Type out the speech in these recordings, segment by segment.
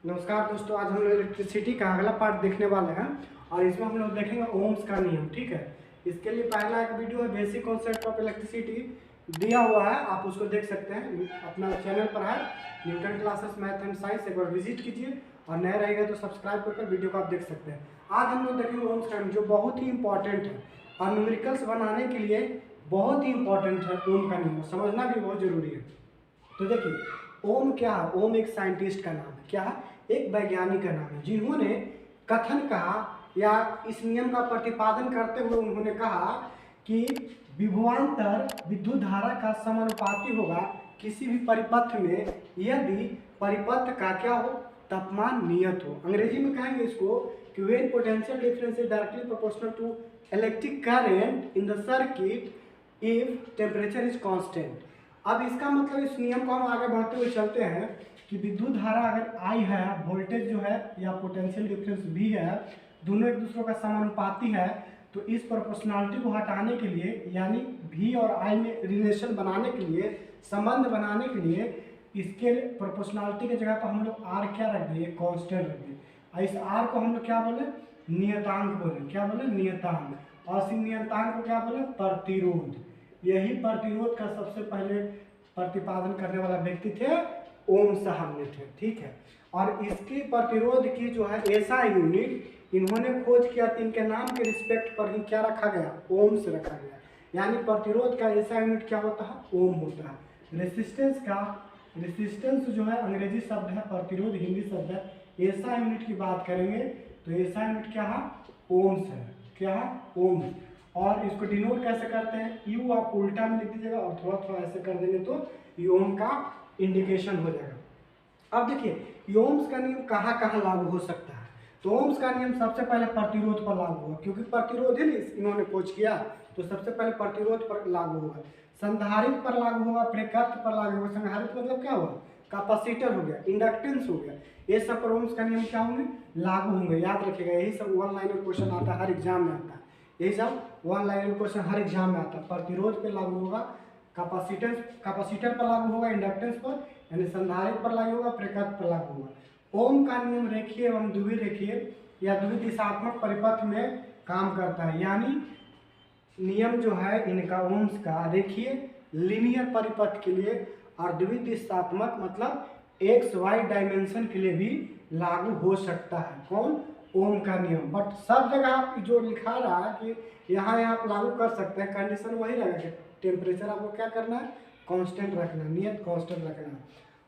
नमस्कार दोस्तों, आज हम लोग इलेक्ट्रिसिटी का अगला पार्ट देखने वाले हैं और इसमें हम लोग देखेंगे ओम्स का नियम। ठीक है, इसके लिए पहला एक वीडियो है बेसिक कॉन्सेप्ट ऑफ इलेक्ट्रिसिटी दिया हुआ है, आप उसको देख सकते हैं, अपना चैनल पर है Newton classes math and science. एक बार विजिट कीजिए और नया रहेगा तो सब्सक्राइब करके वीडियो को आप देख सकते हैं। आज हम लोग देखेंगे ओम्स का नियम, जो बहुत ही इंपॉर्टेंट है और न्यूमेरिकल्स बनाने के लिए बहुत ही इंपॉर्टेंट है। ओम का नियम समझना भी बहुत जरूरी है। तो देखिए, ओम क्या है? ओम एक साइंटिस्ट का नाम है। क्या है? एक वैज्ञानिक का नाम है, जिन्होंने कथन कहा या इस नियम का प्रतिपादन करते हुए उन्होंने कहा कि विभवांतर विद्युत धारा का समानुपाती होगा किसी भी परिपथ में यदि परिपथ का क्या हो, तापमान नियत हो। अंग्रेजी में कहेंगे इसको कि when potential difference is directly proportional to electric current in the circuit if temperature is constant. अब इसका मतलब इस नियम को हम आगे बढ़ते हुए चलते हैं कि विद्युत धारा अगर आई है, वोल्टेज जो है या पोटेंशियल डिफरेंस भी है, दोनों एक दूसरे का समानुपाती है, तो इस प्रोपोर्शनलिटी को हटाने के लिए यानी भी और आई में रिलेशन बनाने के लिए, संबंध बनाने के लिए इसके प्रोपोर्शनलिटी की जगह पर हम लोग आर क्या रख दिए, कांस्टेंट रख दिए। और इस आर को हम लोग क्या बोले, नियतांक बोले। क्या बोले? नियतांक। और इस नियतांक को क्या बोले, प्रतिरोध। यही प्रतिरोध का सबसे पहले प्रतिपादन करने वाला व्यक्ति थे ओम साहब ने थे। ठीक है, और इसकी प्रतिरोध की जो है ऐसा यूनिट इन्होंने खोज किया, तो इनके नाम के रिस्पेक्ट पर ही क्या रखा गया, ओम से रखा गया। यानी प्रतिरोध का ऐसा यूनिट क्या होता है, ओम होता है। रेसिस्टेंस जो है अंग्रेजी शब्द है, प्रतिरोध हिंदी शब्द है। ऐसा यूनिट की बात करेंगे तो ऐसा यूनिट क्या है, ओम्स है। क्या है? ओम्स। और इसको डिनोट कैसे करते हैं, यू आप उल्टा में लिख दीजिएगा और थोड़ा थोड़ा ऐसे कर देंगे तो ओम का इंडिकेशन हो जाएगा। अब देखिए ओम्स का नियम कहाँ कहाँ लागू हो सकता है। तो ओम्स का नियम सबसे पहले प्रतिरोध पर लागू होगा, क्योंकि प्रतिरोध ही इन्होंने खोज किया, तो सबसे पहले प्रतिरोध पर लागू होगा। संधारित्र पर लागू होगा, प्रेरकत्व पर लागू होगा। संधारित्र मतलब क्या हुआ, कैपेसिटर हो गया, इंडक्टेंस हो गया। ये सब पर ओम्स का नियम क्या होंगे, लागू होंगे। याद रखिएगा, यही सब वन लाइनर क्वेश्चन आता है, हर एग्जाम में आता है। यही सब वन लाइनर क्वेश्चन हर एग्जाम में आता है। प्रतिरोध पे लागू होगा, कैपेसिटर पर लागू होगा, इंडक्टेंस पर यानी संधारित्र पर लागू होगा, प्रेरकत्व पर लागू होगा। ओम का नियम रेखीय एवं द्विरेखीय या द्विदिशात्मक परिपथ में काम करता है। यानी नियम जो है इनका ओम्स का रेखीय लीनियर परिपथ के लिए और द्विदिशात्मक मतलब एक्स वाई डायमेंशन के लिए भी लागू हो सकता है। कौन? ओम का नियम। बट सब जगह आप जो लिखा रहा है कि यहाँ आप लागू कर सकते हैं, कंडीशन वही रहेगा। टेम्परेचर आपको क्या करना है, कांस्टेंट रखना, नियत कांस्टेंट रखना।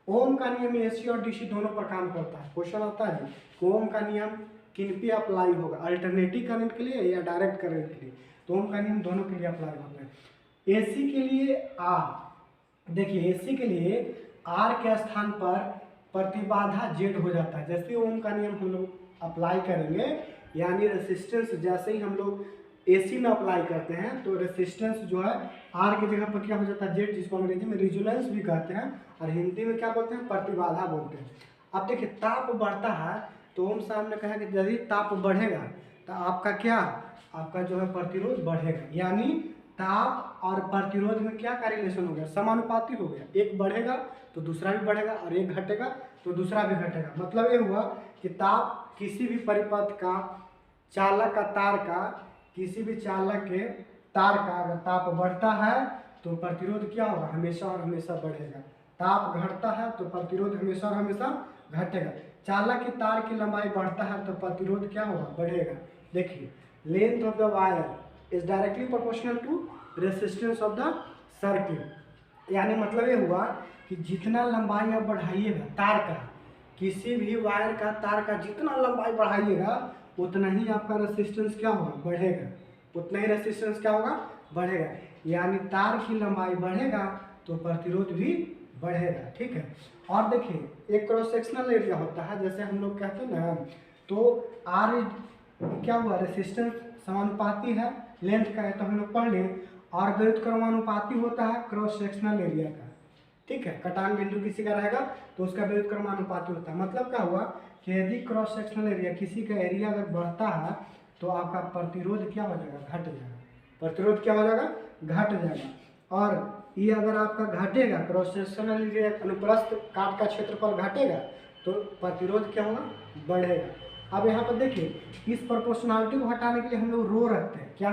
ओम का नियम एसी और डीसी दोनों पर काम करता है। क्वेश्चन आता है कि ओम का नियम किन पे अप्लाई होगा, अल्टरनेटिव करंट के लिए या डायरेक्ट करंट के लिए। तो ओम का नियम दोनों के लिए अप्लाई होता है। एसी के लिए आर, देखिए एसी के लिए आर के स्थान पर प्रतिबाधा जेड हो जाता है। जैसे ओम का नियम हम लोग अप्लाई करेंगे, यानी रेसिस्टेंस जैसे ही हम लोग एसी में अप्लाई करते हैं तो रेसिस्टेंस जो है आर की जगह पर क्या हो जाता है, जेड, जिसको अंग्रेजी में रिजुलेंस भी कहते हैं और हिंदी में क्या बोलते हैं, प्रतिबाधा बोलते हैं। अब देखिए ताप बढ़ता है तो ओम साहब ने कहा कि यदि ताप बढ़ेगा तो आपका क्या, आपका जो है प्रतिरोध बढ़ेगा। यानी ताप और प्रतिरोध में क्या का रिलेशन हो गया, समानुपाती हो गया। एक बढ़ेगा तो दूसरा भी बढ़ेगा और एक घटेगा तो दूसरा भी घटेगा। मतलब ये हुआ कि ताप किसी भी परिपथ का, चालक का, तार का, किसी भी चालक के तार का अगर ताप बढ़ता है तो प्रतिरोध क्या होगा, हमेशा और हमेशा बढ़ेगा। ताप घटता है तो प्रतिरोध हमेशा और हमेशा घटेगा। चालक की तार की लंबाई बढ़ता है तो प्रतिरोध क्या होगा, बढ़ेगा। देखिए length of the wire is directly proportional to resistance of the circuit. यानी मतलब ये हुआ कि जितना लंबाई आप बढ़ाइएगा तार का, किसी भी वायर का, तार का जितना लंबाई बढ़ाइएगा उतना ही आपका रेसिस्टेंस क्या होगा, बढ़ेगा। उतना ही रेसिस्टेंस क्या होगा, बढ़ेगा। यानी तार की लंबाई बढ़ेगा तो प्रतिरोध भी बढ़ेगा। ठीक है, और देखिए एक क्रॉस सेक्शनल एरिया होता है, जैसे हम लोग कहते हैं ना, तो आर क्या हुआ, रेसिस्टेंस समानुपाती है लेंथ का है तो हम लोग पढ़ लें। और व्युत्क्रमानुपाती होता है क्रॉस सेक्शनल एरिया का। ठीक है, कटान बिंदु किसी का रहेगा तो उसका व्युत्क्रमानुपाती होता है। मतलब क्या हुआ कि यदि क्रॉस सेक्शनल एरिया, किसी का एरिया अगर बढ़ता है तो आपका प्रतिरोध क्या हो जाएगा, घट जाएगा। प्रतिरोध क्या हो जाएगा, घट जाएगा। और ये अगर आपका घटेगा, क्रॉस सेक्शनल एरिया अनुप्रस्थ काट का क्षेत्रफल घटेगा तो प्रतिरोध क्या होगा, बढ़ेगा। अब यहाँ पर देखिए इस प्रोपोर्शनलिटी को हटाने के लिए हम लोग रो रखते हैं, क्या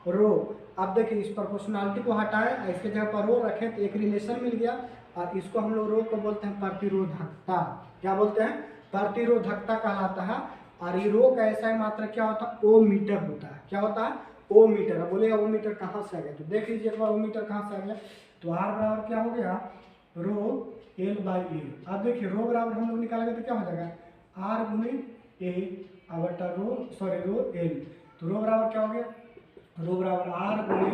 रो। अब देखिए इस प्रोपोर्शनलिटी को हटाएं, इसके जगह पर रो रखें तो एक रिलेशन मिल गया, और इसको हम लोग रो को बोलते हैं प्रतिरोधकता। क्या बोलते हैं, प्रतिरोधकता कहलाता है। और ये रो का ऐसा मात्रा क्या होता है, ओ मीटर होता है। क्या होता है, ओ मीटर। अब बोलेगा ओ मीटर कहाँ से आ गया, तो देख लीजिए एक बार ओ मीटर कहाँ से आ गया। तो आर बराबर क्या हो गया, रो एल बाई ए। अब देखिए रो बराबर हम लोग निकालेंगे तो क्या हो जाएगा, आर गुने ए बटा रो एल। तो रो बराबर क्या हो गया, रो बराबर आर गुने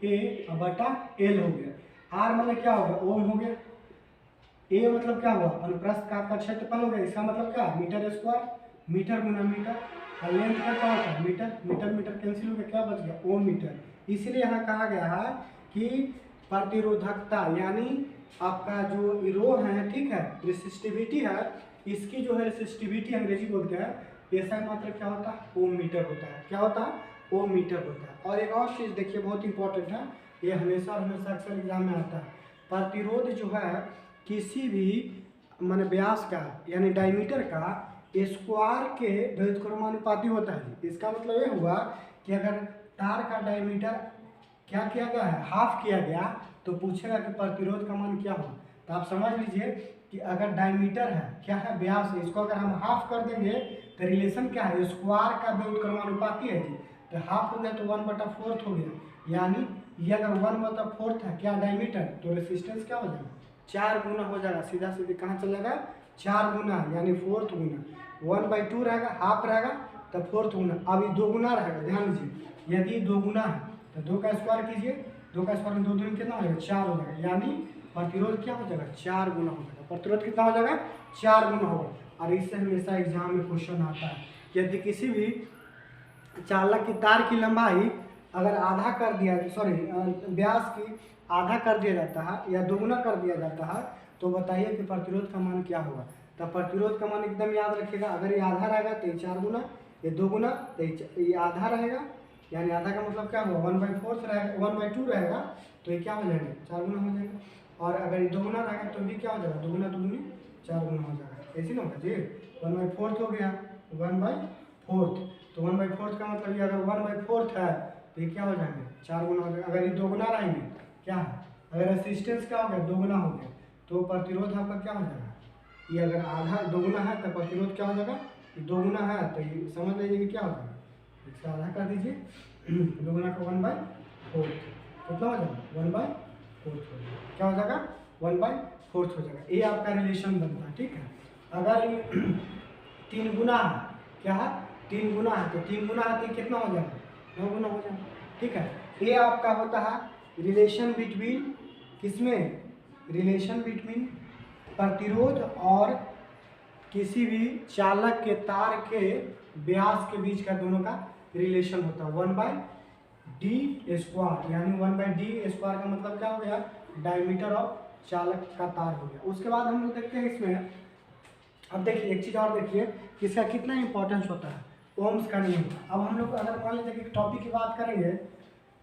ए बटा एल हो गया। आर मतलब क्या हो गया, ओम हो गया। ए मतलब क्या हुआ, अनुप्रस्थ काट का क्षेत्रफल हो गया। इसका मतलब क्या, मीटर स्क्वायर, मीटर गुना मीटर। और लेंथ का क्या होता है, मीटर। मीटर मीटर कैंसिल हो गया, क्या बच गया, ओम मीटर। इसलिए यहाँ कहा गया है कि प्रतिरोधकता यानी आपका जो रो है, ठीक है, रेसिस्टिविटी है, इसकी जो है रेसिस्टिविटी अंग्रेजी बोलते हैं, ऐसा मात्र क्या होता है, ओम मीटर होता है। क्या होता है, ओम मीटर होता है। और एक और चीज़ देखिए बहुत इंपॉर्टेंट है, ये हमेशा अक्सर एग्जाम में आता है। प्रतिरोध जो है किसी भी मान व्यास का यानी डायमीटर का स्क्वायर के व्युत्क्रमानुपाती होता है। इसका मतलब ये हुआ कि अगर तार का डायमीटर क्या किया गया है, हाफ किया गया, तो पूछेगा कि प्रतिरोध का मान क्या हुआ। तो आप समझ लीजिए कि अगर डायमीटर है, क्या है, व्यास है, इसको अगर हम हाफ कर देंगे तो रिलेशन क्या है, स्क्वायर का व्युत्क्रमानुपाती है जी। तो हाफ हो गया तो 1/4 हो गया, यानी ये अगर 1/4 है क्या डायमीटर, तो रेसिस्टेंस क्या हो जाएगा, 4 गुना हो जाएगा। सीधा सीधे कहाँ चलेगा, 4 गुना यानी 4th गुना। 1/2 रहेगा, हाफ रहेगा, तो 4th गुना। अब ये 2 गुना रहेगा, ध्यान दीजिए, यदि 2 गुना है तो 2 का स्क्वायर कीजिए, 2 का स्क्वायर में 2 दूनी कितना हो जाएगा, 4 हो जाएगा। यानी प्रतिरोध क्या हो जाएगा, 4 गुना हो जाएगा। प्रतिरोध कितना हो जाएगा, 4 गुना होगा। और इससे हमेशा एग्जाम में क्वेश्चन आता है, यदि किसी भी चालक की तार की लंबाई अगर आधा कर दिया, व्यास की आधा कर दिया जाता है या दोगुना कर दिया जाता है, तो बताइए कि प्रतिरोध का मान क्या होगा। तो प्रतिरोध का मान एकदम याद रखिएगा, अगर ये आधा रहेगा तो ये 4 गुना, ये 2 गुना, तो ये आधा रहेगा, यानी आधा का मतलब क्या होगा, 1/4 रहेगा, 1/2 रहेगा, तो ये क्या हो जाएगा, 4 गुना हो जाएगा। और अगर ये 2 गुना रहेगा तो भी क्या हो जाएगा, 2 गुना 2 गुनी 4 गुना हो जाएगा। ऐसे ना होगा जी, 1/4 हो गया, 1/4। तो 1/4 का मतलब ये अगर 1/4 है तो ये क्या हो जाएंगे, 4 गुना हो जाएगा। अगर ये 2 गुना रहेंगे क्या है, अगर रेसिस्टेंस क्या हो गया, 2 गुना हो गया, तो प्रतिरोध आपका क्या हो जाएगा, ये अगर आधा 2 गुना है तो प्रतिरोध क्या हो जाएगा, 2 गुना है तो ये समझ लीजिए कि क्या हो जाएगा, इसका आधा कर दीजिए, 2 गुना का 1/4 कितना हो जाएगा, 1/4 हो जाएगा। क्या हो जाएगा, 1/4 हो जाएगा। ये आपका रिलेशन बनता है, ठीक है। अगर ये 3 गुना है, क्या है, 3 गुना है, तो 3 गुना है तो कितना हो जाएगा, 9 गुना हो जाएगा, ठीक है। ये आपका होता है रिलेशन बिटवीन, किसमें, रिलेशन बिटवीन प्रतिरोध और किसी भी चालक के तार के व्यास के बीच का दोनों का रिलेशन होता है 1/d², यानी 1/d² का मतलब क्या हो गया, डायमीटर ऑफ चालक का तार हो गया। उसके बाद हम लोग देखते हैं इसमें, अब देखिए एक चीज़ और देखिए कि इसका कितना इंपॉर्टेंस होता है, ओम्स का नियम। अब हम लोग अगर मान लीजिए कि टॉपिक की बात करेंगे,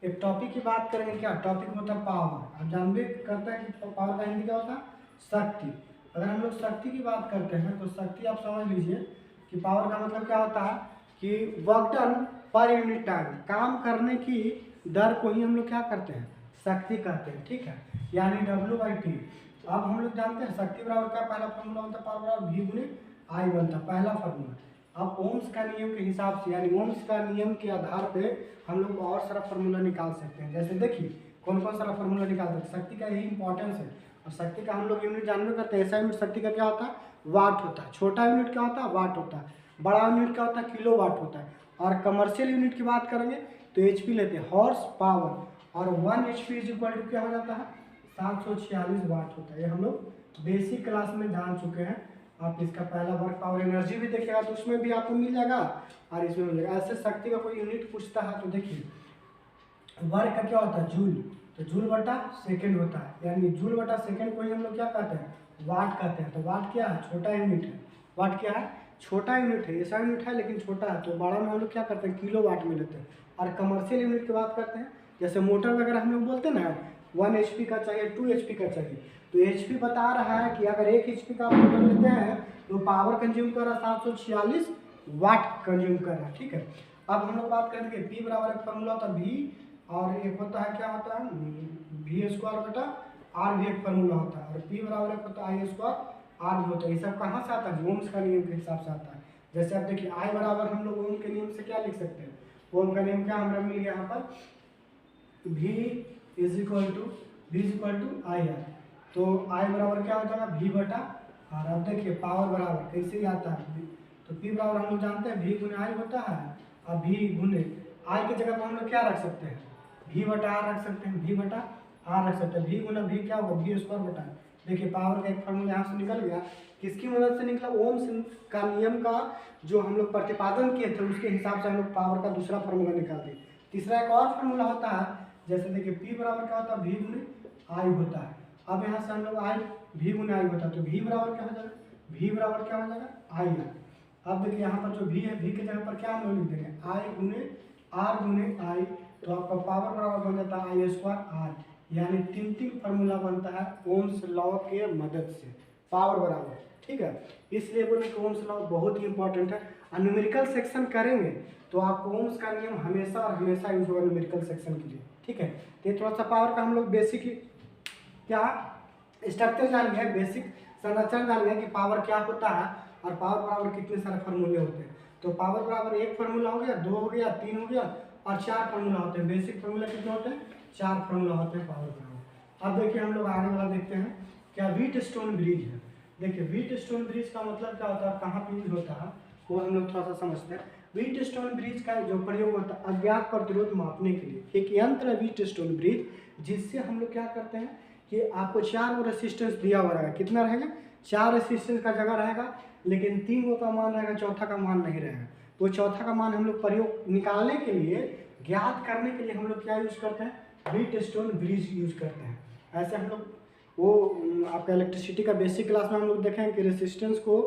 एक टॉपिक की बात करेंगे, क्या टॉपिक होता है, पावर। आप जानते करते हैं कि पावर का हिंदी क्या होता है, शक्ति। अगर हम लोग शक्ति की बात करते हैं तो शक्ति आप समझ लीजिए कि पावर का मतलब क्या होता है कि work done per unit time, काम करने की दर को ही हम लोग क्या करते हैं, शक्ति कहते हैं, ठीक है, यानी W/T। अब हम लोग जानते हैं शक्ति बराबर क्या, पहला फॉर्मूला होता है पावर बराबर V गुने I बनता है, पहला फॉर्मूला। अब ओम्स का नियम के हिसाब से, यानी ओम्स का नियम के आधार पे हम लोग और सारा फार्मूला निकाल सकते हैं। जैसे देखिए कौन कौन सारा फार्मूला निकाल सकते हैं, शक्ति का यही इंपॉर्टेंस है। और शक्ति का हम लोग यूनिट जानवे करते हैं, ऐसा यूनिट शक्ति का क्या होता है, वाट होता है। छोटा यूनिट क्या होता है, वाट होता है। बड़ा यूनिट क्या होता है, किलो वाट होता है। और कमर्शियल यूनिट की बात करेंगे तो HP लेते हैं, हॉर्स पावर। और 1 HP इक्वल टू क्या हो जाता है, 746 वाट होता है। ये हम लोग बेसिक क्लास में जान चुके हैं। आप इसका पहला वर्क पावर एनर्जी भी देखिएगा तो उसमें भी आपको मिल जाएगा और इसमें मिल जाएगा। ऐसे शक्ति का कोई यूनिट पूछता है तो देखिए वर्क का क्या होता है, जूल, तो जूल बटा सेकेंड होता है, यानी जूल बटा सेकेंड को ही हम लोग क्या कहते हैं, वाट कहते हैं। तो वाट क्या है, छोटा यूनिट है। वाट क्या है, छोटा यूनिट है, ऐसा यूनिट है लेकिन छोटा है। तो बड़ा में हम लोग क्या करते हैं, किलो वाट में लेते हैं। और कमर्शियल यूनिट की बात करते हैं, जैसे मोटर वगैरह हम लोग बोलते हैं ना 1 HP का चाहिए, 2 HP का चाहिए, तो HP बता रहा है कि अगर 1 HP का मोटर लेते हैं तो पावर कंज्यूम कर रहा है 746 वाट कंज्यूम कर रहा है। ठीक है, अब हम लोग बात करेंगे P बराबर एक फॉर्मूला होता है V, और एक होता है क्या होता है V² बटा R भी एक फॉर्मूला होता है, और P बराबर एक होता है I² R भी होता है। ये सब कहाँ से आता है? ओम्स का नियम के हिसाब से आता है। जैसे आप देखिए I बराबर हम लोग ओम के नियम से क्या लिख सकते हैं? ओम का नियम क्या हमारा मिल गया यहाँ पर, V is equal to IR। तो I बराबर क्या हो जाएगा? V बटा R। अब देखिए पावर बराबर कैसे ही आता है, तो P बराबर हम लोग जानते हैं V गुने I होता है, और V गुने I की जगह पर हम लोग क्या रख सकते हैं? V बटा R रख सकते हैं, V बटा R रख सकते हैं। V गुना V क्या होगा? V² बटा। देखिए पावर का एक फॉर्मूला यहाँ से निकल गया, किसकी मदद से निकला? ओम्स का नियम का जो हम लोग प्रतिपादन किए थे उसके हिसाब से हम लोग पावर का दूसरा फॉर्मूला निकाल दिए। तीसरा एक और फॉर्मूला होता है, जैसे देखिए P बराबर क्या होता है? V गुने I होता है। अब यहाँ से हम लोग V गुने I होता है, तो V बराबर क्या हो जाएगा? V बराबर क्या हो जाएगा? IR। अब देखिए यहाँ पर जो V है, V की जगह पर क्या हम लोग लिख देंगे? I गुने R गुने I, तो आपका पावर बराबर बन जाता है I² R। यानी तीन फार्मूला बनता है ओम्स लॉ के मदद से, पावर बराबर। ठीक है, इसलिए बोले कि ओम्स लॉ बहुत ही इंपॉर्टेंट है। और न्यूमेरिकल सेक्शन करेंगे तो आपको ओम्स का नियम हमेशा और हमेशा यूज होगा न्यूमेरिकल सेक्शन के लिए। ठीक है, तो ये थोड़ा सा पावर का हम लोग बेसिक क्या स्ट्रक्चर जान गए, बेसिक संरचना जान गए कि पावर क्या होता है और पावर बराबर कितने सारे फार्मूले होते हैं। तो पावर बराबर एक फार्मूला हो गया, 2 हो गया, 3 हो गया, और 4 फार्मूला होते हैं। बेसिक फार्मूला कितने होते हैं? 4 फार्मूला होते हैं पावर बराबर। अब देखिए हम लोग आगे वाला देखते हैं, क्या व्हीटस्टोन ब्रिज है। देखिए व्हीटस्टोन ब्रिज का मतलब क्या होता है, कहाँ पे यूज होता है, वो हम लोग थोड़ा सा समझते हैं। व्हीटस्टोन ब्रिज का जो प्रयोग होता है अज्ञात प्रतिरोध मापने के लिए, एक यंत्र है व्हीटस्टोन ब्रिज, जिससे हम लोग क्या करते हैं कि आपको 4 रेसिस्टेंस दिया हुआ रहेगा। कितना रहेगा? 4 रेसिस्टेंस का जगह रहेगा, लेकिन 3 का मान रहेगा, चौथा का मान नहीं रहेगा। तो चौथा का मान हम लोग प्रयोग निकालने के लिए, ज्ञात करने के लिए हम लोग क्या यूज करते हैं? व्हीटस्टोन ब्रिज यूज करते हैं। ऐसे हम लोग वो आपका इलेक्ट्रिसिटी का बेसिक क्लास में हम लोग देखेंगे कि रेसिस्टेंस को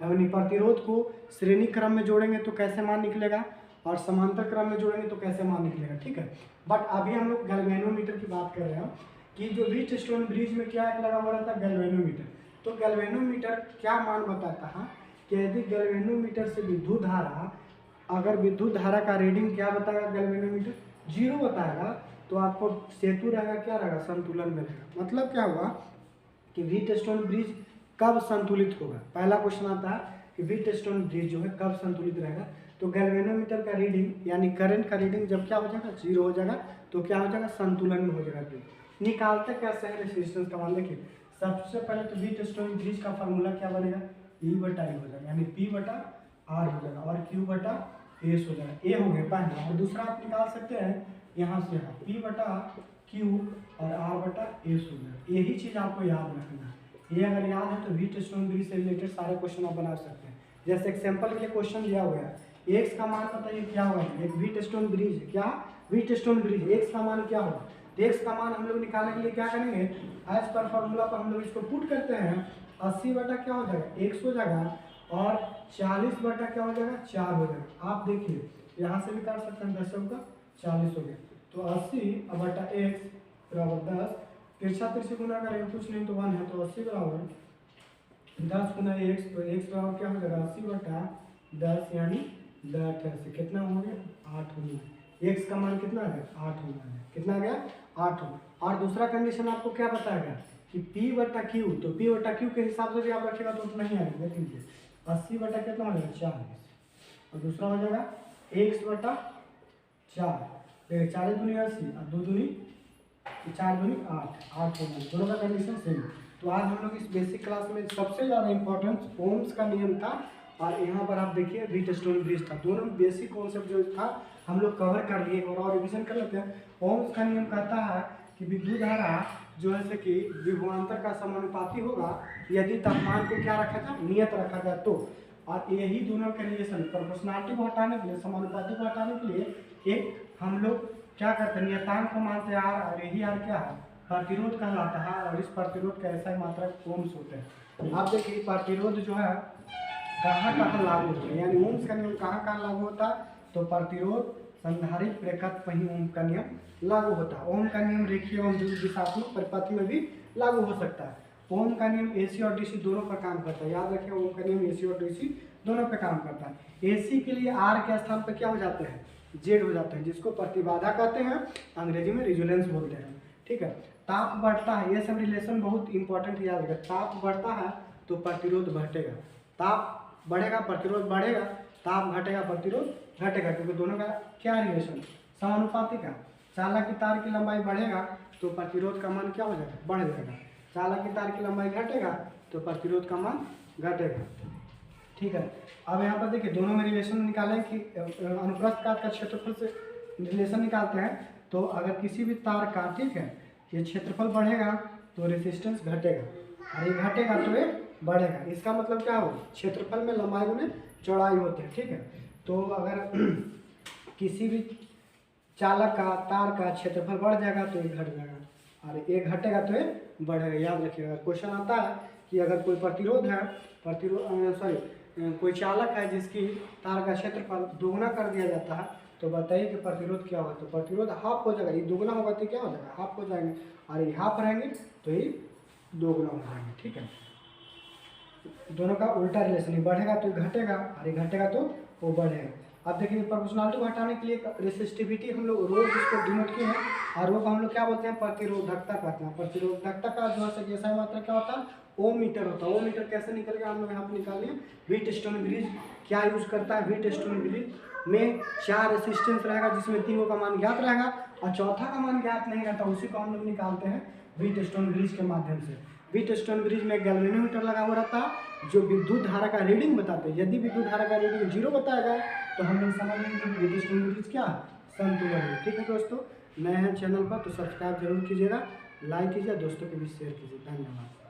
यानी प्रतिरोध को श्रेणी क्रम में जोड़ेंगे तो कैसे मान निकलेगा, और समांतर क्रम में जोड़ेंगे तो कैसे मान निकलेगा। ठीक है, बट अभी हम लोग गैल्वेनोमीटर की बात कर रहे हैं कि जो व्हीटस्टोन ब्रिज में क्या लगा हुआ रहता है? गैल्वेनोमीटर। तो गैल्वेनोमीटर क्या मान बताता है कि यदि गैल्वेनोमीटर से विद्युत धारा, अगर विद्युत धारा का रीडिंग क्या बताएगा गैल्वेनोमीटर? 0 बताएगा, तो आपको सेतु रहेगा क्या रहेगा? संतुलन में रहेगा। मतलब क्या हुआ कि व्हीटस्टोन ब्रिज कब संतुलित होगा? पहला क्वेश्चन आता है कि व्हीटस्टोन ब्रिज जो है कब संतुलित रहेगा? तो गैल्वेनोमीटर का रीडिंग यानी करंट का रीडिंग जब क्या हो जाएगा? 0 हो जाएगा, तो क्या हो जाएगा? संतुलन में हो जाएगा ब्रिज। निकालते कैसे है रेसिस्टेंस का मान? देखिए सबसे पहले तो व्हीटस्टोन ब्रिज का फॉर्मूला क्या बनेगा? E बटा I हो जाएगा, यानी P बटा R हो जाएगा, और Q बटा S हो जाएगा। ए हो गया पहला, और दूसरा आप निकाल सकते हैं यहाँ से यहाँ P बटा Q और R बटा S हो जाएगा। यही चीज़ आपको याद रखना है। ये अगर याद है तो व्हीटस्टोन ब्रिज से रिलेटेड सारे क्वेश्चन आप बना सकते हैं। जैसे एग्जाम्पल के लिए क्वेश्चन दिया हुआ है, एक्स का मान बताइए क्या होगा? एक व्हीटस्टोन ब्रिज है, क्या व्हीटस्टोन ब्रिज, एक्स का मान क्या होगा? तो एक्स का मान हम लोग निकालने के लिए क्या करेंगे? एज पर फॉर्मूला पर हम लोग इसको पुट करते हैं। 80 बटा क्या हो जाएगा? 100 हो जाएगा, और 40 बटा क्या हो जाएगा? 4 हो जाएगा। आप देखिए यहाँ से भी काट सकते हैं, 10 का 40 हो गया, तो 80 बटा x बराबर 10, तिरछा तिरछी गुना करेंगे कुछ नहीं तो 1 है, तो 80 बराबर 10 गुना x, तो x बराबर क्या हो जाएगा? 80 बटा 10 यानी 10 कितना हो गया? 8 हो गया। x का मान कितना आ गया? 8 हो गया। कितना आ गया? 8 हो। और दूसरा कंडीशन आपको क्या बताएगा कि P बटा Q, तो P बटा Q के हिसाब से भी आप रखिएगा तो उतना ही आएगा। देख लीजिए 80 बटा कितना हो जाएगा? 40, और दूसरा हो जाएगा x बटा 4, देखिए 4 दूनी 80 और 2 दूनी 4 दूनी 8, 8 हो गया। दोनों का कंडीशन सेम। तो आज हम लोग इस बेसिक क्लास में सबसे ज़्यादा इंपॉर्टेंस ओम्स का नियम था, और यहाँ पर आप देखिए व्हीटस्टोन ब्रिज था। दोनों बेसिक कॉन्सेप्ट जो था हम लोग कवर कर लिए, और रिविजन कर लेते हैं। ओम्स का नियम कहता है कि विद्युत धारा जो है से कि विभवांतर का समानुपाती होगा यदि तापमान को क्या रखा जाए? नियत रखा जाए तो। और यही दोनों के रिलेशन, प्रोपोर्शनलिटी को हटाने के लिए, समानुपाती को हटाने के लिए एक हम लोग क्या करते हैं? नियतांक को मानते हैं R, और यही R क्या है? प्रतिरोध कहलाता है, और इस प्रतिरोध का ऐसा मात्रक ओम्स होते हैं। आप देखिए प्रतिरोध जो है कहाँ कहाँ लागू होता है, यानी ओम्स का नियम कहाँ कहाँ लागू होता है? तो प्रतिरोध, संधारित्र, प्रेरकत्व पर ही ओम का नियम लागू होता है। ओम का नियम रेखीय एवं दिशात्मक परिपथ में भी लागू हो सकता है। ओम का नियम AC और DC दोनों पर काम करता है, याद रखें ओम का नियम AC और DC दोनों पे काम करता है। AC के लिए R के स्थान पर क्या हो जाते हैं, Z हो जाते हैं, जिसको प्रतिबाधा कहते हैं, अंग्रेजी में रेजोनेंस बोलते हैं। ठीक है, ताप बढ़ता है, ये सब रिलेशन बहुत इंपॉर्टेंट याद रखें। ताप बढ़ता है तो प्रतिरोध घटेगा, ताप बढ़ेगा प्रतिरोध बढ़ेगा, ताप घटेगा प्रतिरोध घटेगा, क्योंकि दोनों का क्या रिलेशन, समानुपातिक है। चालक की तार की लंबाई बढ़ेगा तो प्रतिरोध का मान क्या हो जाएगा, बढ़ जाएगा। चालक की तार की लंबाई घटेगा तो प्रतिरोध का मान घटेगा। ठीक है, अब यहाँ पर देखिए दोनों में रिलेशन निकालें कि अनुप्रस्थ काट का क्षेत्रफल से रिलेशन निकालते हैं। तो अगर किसी भी तार का, ठीक है, ये क्षेत्रफल बढ़ेगा तो रेजिस्टेंस घटेगा, और ये घटेगा तो ये बढ़ेगा। इसका मतलब क्या हो, क्षेत्रफल में लंबाई गुने चौड़ाई होते हैं। ठीक है, तो अगर किसी भी चालक का तार का क्षेत्रफल बढ़ जाएगा तो ये घट जाएगा, और ये घटेगा तो ये बढ़ेगा। याद रखिएगा, क्वेश्चन आता है कि अगर कोई प्रतिरोध है, कोई चालक है जिसकी तार का क्षेत्रफल दोगुना कर दिया जाता है, तो बताइए कि प्रतिरोध क्या होगा। तो प्रतिरोध हाफ हो जाएगा, ये दोगुना होगा तो क्या हो जाएगा, हाफ हो जाएंगे, और ये हाफ रहेंगे तो ये दोगुना हो जाएंगे। ठीक है, दोनों का उल्टा रिलेशन, ये बढ़ेगा तो घटेगा, और ये घटेगा तो वो बढ़ेगा। अब देखिए प्रोपोर्शनलिटी को हटाने के लिए रेसिस्टिविटी हम लोग रो जिसको डिनोट किए हैं, और रो को हम लोग क्या बोलते हैं, प्रतिरोधकता कहते हैं। प्रतिरोधकता का जो है ऐसा मात्रा क्या होता है, ओम मीटर होता है। ओम मीटर कैसे निकल गया, हम लोग यहाँ पर निकाल लिए। व्हीटस्टोन ब्रिज क्या यूज करता है, व्हीटस्टोन ब्रिज में 4 रेसिस्टेंस रहेगा जिसमें 3 का मान ज्ञात रहेगा और चौथा का मान ज्ञात नहीं रहता, उसी को हम लोग निकालते हैं व्हीटस्टोन ब्रिज के माध्यम से। व्हीटस्टोन ब्रिज में गैल्वेनोमीटर लगा हुआ रहता है जो विद्युत धारा का रीडिंग बताते हैं। यदि विद्युत धारा का रीडिंग 0 बताएगा तो हम लोग समझ लेंगे कि व्हीटस्टोन ब्रिज क्या संतुलन है। ठीक है दोस्तों, नए हैं चैनल पर तो सब्सक्राइब जरूर कीजिएगा, लाइक कीजिए, दोस्तों के बीच शेयर कीजिए। धन्यवाद।